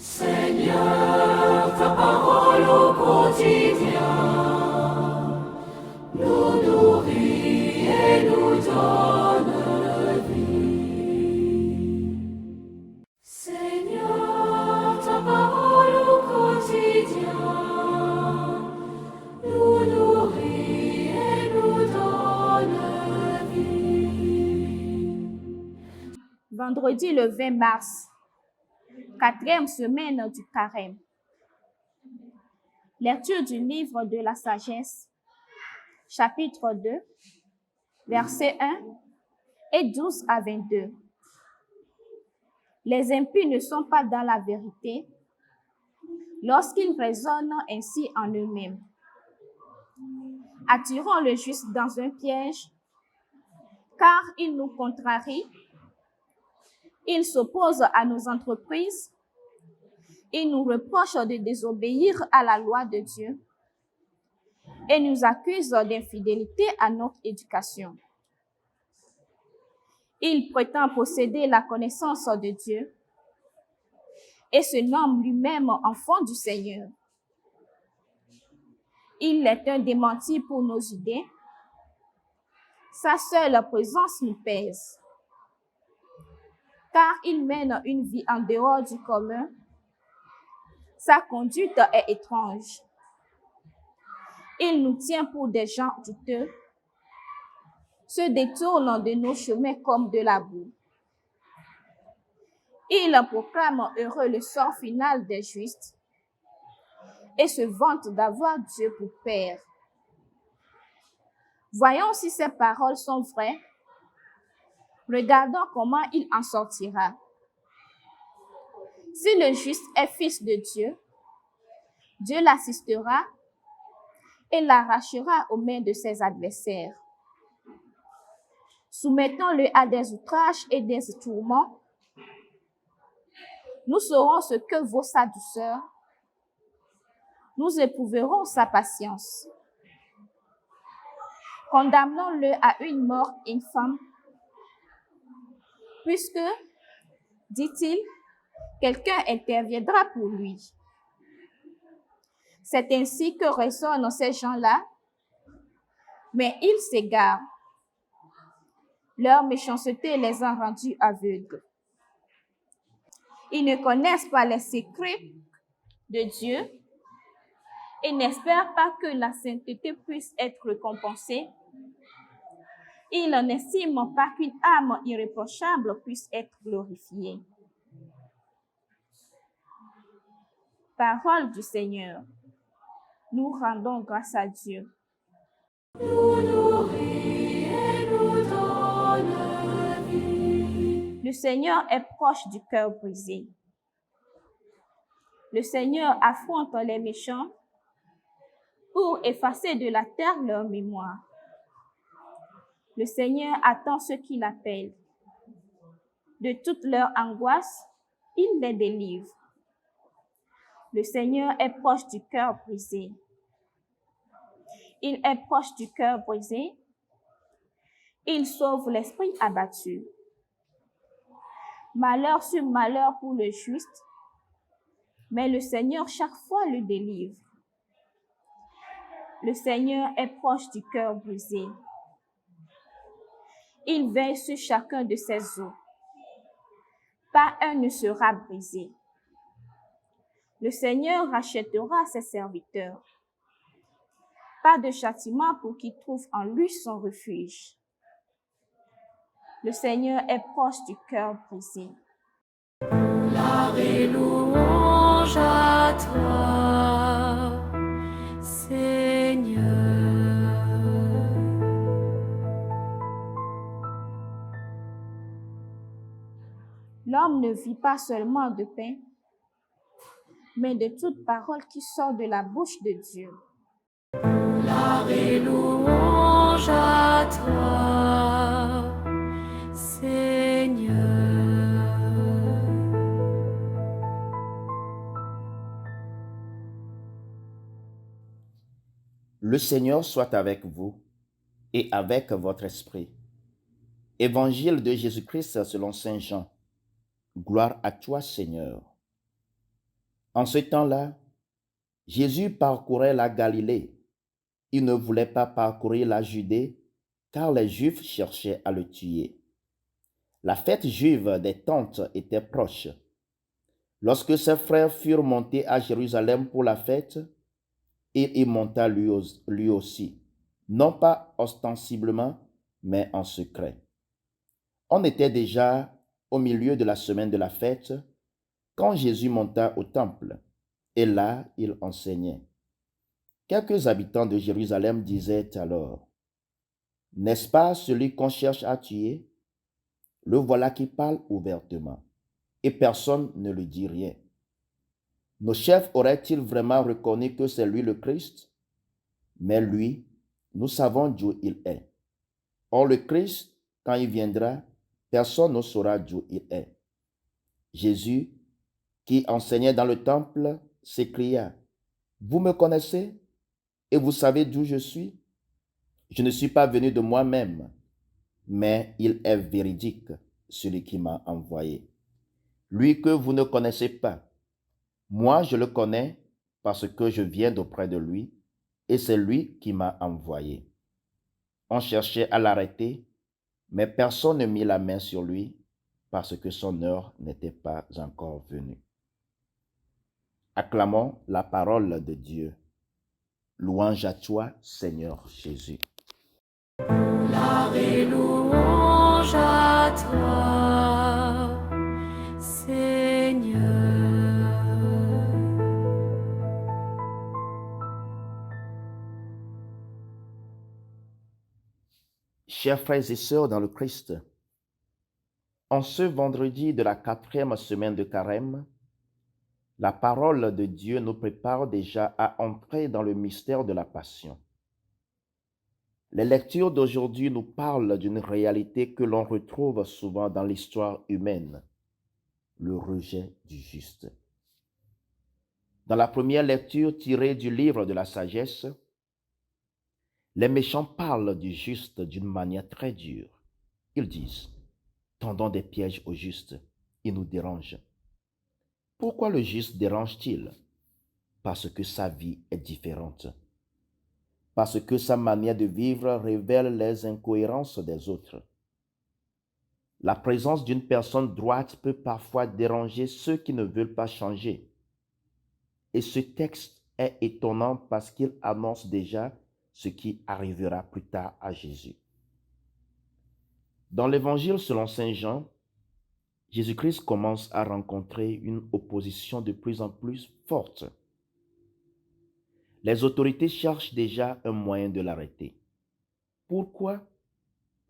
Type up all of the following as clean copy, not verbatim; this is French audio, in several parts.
Seigneur, ta parole au quotidien nous nourrit et nous donne vie. Seigneur, ta parole au quotidien nous nourrit et nous donne vie. Vendredi le 20 mars, 4e semaine du Carême. Lecture du livre de la sagesse, chapitre 2, versets 1 et 12 à 22. Les impies ne sont pas dans la vérité lorsqu'ils raisonnent ainsi en eux-mêmes. Attirons le juste dans un piège, car il nous contrarie. Il s'oppose à nos entreprises. Il nous reproche de désobéir à la loi de Dieu et nous accuse d'infidélité à notre éducation. Il prétend posséder la connaissance de Dieu et se nomme lui-même enfant du Seigneur. Il est un démenti pour nos idées. Sa seule présence nous pèse, car il mène une vie en dehors du commun. Sa conduite est étrange. Il nous tient pour des gens douteux, se détourne de nos chemins comme de la boue. Il proclame heureux le sort final des justes et se vante d'avoir Dieu pour Père. Voyons si ces paroles sont vraies. Regardons comment il en sortira. Si le juste est fils de Dieu, Dieu l'assistera et l'arrachera aux mains de ses adversaires. Soumettons-le à des outrages et des tourments. Nous saurons ce que vaut sa douceur. Nous éprouverons sa patience. Condamnons-le à une mort infâme, puisque, dit-il, quelqu'un interviendra pour lui. C'est ainsi que raisonnent ces gens-là, mais ils s'égarent. Leur méchanceté les a rendus aveugles. Ils ne connaissent pas les secrets de Dieu et n'espèrent pas que la sainteté puisse être récompensée. Ils n'estiment pas qu'une âme irréprochable puisse être glorifiée. Parole du Seigneur. Nous rendons grâce à Dieu. Nous nourrit et nous donne vie. Le Seigneur est proche du cœur brisé. Le Seigneur affronte les méchants pour effacer de la terre leur mémoire. Le Seigneur attend ceux qui l'appellent. De toute leur angoisse, il les délivre. Le Seigneur est proche du cœur brisé. Il est proche du cœur brisé. Il sauve l'esprit abattu. Malheur sur malheur pour le juste, mais le Seigneur chaque fois le délivre. Le Seigneur est proche du cœur brisé. Il veille sur chacun de ses os. Pas un ne sera brisé. Le Seigneur rachètera ses serviteurs. Pas de châtiment pour qui trouve en lui son refuge. Le Seigneur est proche du cœur brisé. Gloire et louange à toi, Seigneur. L'homme ne vit pas seulement de pain, mais de toute parole qui sort de la bouche de Dieu. Gloire et louange à toi, Seigneur. Le Seigneur soit avec vous et avec votre esprit. Évangile de Jésus-Christ selon saint Jean. Gloire à toi, Seigneur. En ce temps-là, Jésus parcourait la Galilée. Il ne voulait pas parcourir la Judée, car les Juifs cherchaient à le tuer. La fête juive des Tentes était proche. Lorsque ses frères furent montés à Jérusalem pour la fête, il y monta lui aussi, non pas ostensiblement, mais en secret. On était déjà au milieu de la semaine de la fête, quand Jésus monta au temple, et là il enseignait. Quelques habitants de Jérusalem disaient alors, « N'est-ce pas celui qu'on cherche à tuer? Le voilà qui parle ouvertement, et personne ne lui dit rien. Nos chefs auraient-ils vraiment reconnu que c'est lui le Christ? Mais lui, nous savons d'où il est. Or le Christ, quand il viendra, personne ne saura d'où il est. » Jésus, qui enseignait dans le temple, s'écria, « Vous me connaissez et vous savez d'où je suis? Je ne suis pas venu de moi-même, mais il est véridique, celui qui m'a envoyé. Lui que vous ne connaissez pas, moi je le connais parce que je viens d'auprès de lui, et c'est lui qui m'a envoyé. » On cherchait à l'arrêter, mais personne ne mit la main sur lui parce que son heure n'était pas encore venue. Acclamons la parole de Dieu. Louange à toi, Seigneur Jésus. Gloire et louange à toi, Seigneur. Chers frères et sœurs dans le Christ, en ce vendredi de la 4e semaine de Carême, la parole de Dieu nous prépare déjà à entrer dans le mystère de la Passion. Les lectures d'aujourd'hui nous parlent d'une réalité que l'on retrouve souvent dans l'histoire humaine, le rejet du juste. Dans la première lecture tirée du livre de la sagesse, les méchants parlent du juste d'une manière très dure. Ils disent, tendons des pièges au juste, il nous dérange. Pourquoi le juste dérange-t-il? Parce que sa vie est différente. Parce que sa manière de vivre révèle les incohérences des autres. La présence d'une personne droite peut parfois déranger ceux qui ne veulent pas changer. Et ce texte est étonnant parce qu'il annonce déjà ce qui arrivera plus tard à Jésus. Dans l'Évangile selon Saint Jean, Jésus-Christ commence à rencontrer une opposition de plus en plus forte. Les autorités cherchent déjà un moyen de l'arrêter. Pourquoi?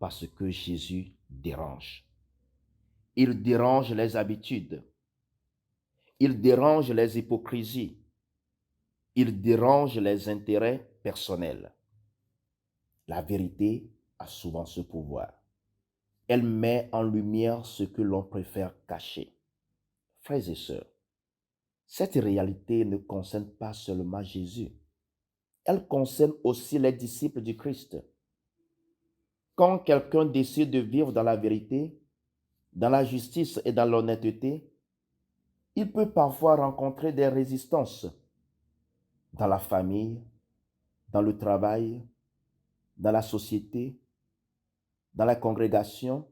Parce que Jésus dérange. Il dérange les habitudes. Il dérange les hypocrisies. Il dérange les intérêts personnels. La vérité a souvent ce pouvoir. Elle met en lumière ce que l'on préfère cacher. Frères et sœurs, cette réalité ne concerne pas seulement Jésus. Elle concerne aussi les disciples du Christ. Quand quelqu'un décide de vivre dans la vérité, dans la justice et dans l'honnêteté, il peut parfois rencontrer des résistances dans la famille, dans le travail, dans la société, dans la congrégation.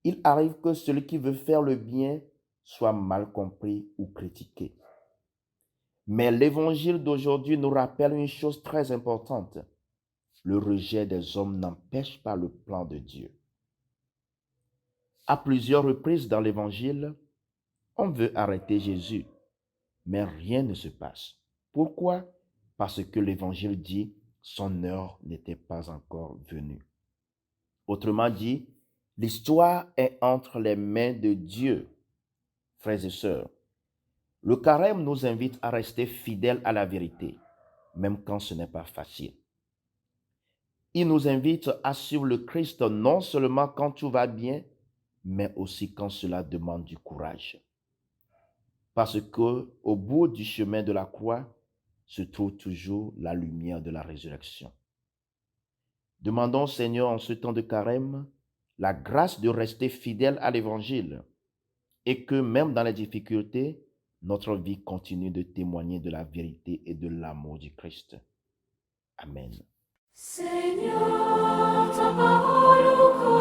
Il arrive que celui qui veut faire le bien soit mal compris ou critiqué. Mais l'évangile d'aujourd'hui nous rappelle une chose très importante. Le rejet des hommes n'empêche pas le plan de Dieu. À plusieurs reprises dans l'évangile, on veut arrêter Jésus, mais rien ne se passe. Pourquoi? Parce que l'évangile dit son heure n'était pas encore venue. Autrement dit, l'histoire est entre les mains de Dieu. Frères et sœurs, le carême nous invite à rester fidèles à la vérité, même quand ce n'est pas facile. Il nous invite à suivre le Christ non seulement quand tout va bien, mais aussi quand cela demande du courage. Parce que au bout du chemin de la croix se trouve toujours la lumière de la résurrection. Demandons au Seigneur en ce temps de carême la grâce de rester fidèle à l'Évangile et que même dans les difficultés, notre vie continue de témoigner de la vérité et de l'amour du Christ. Amen. Seigneur, ta parole au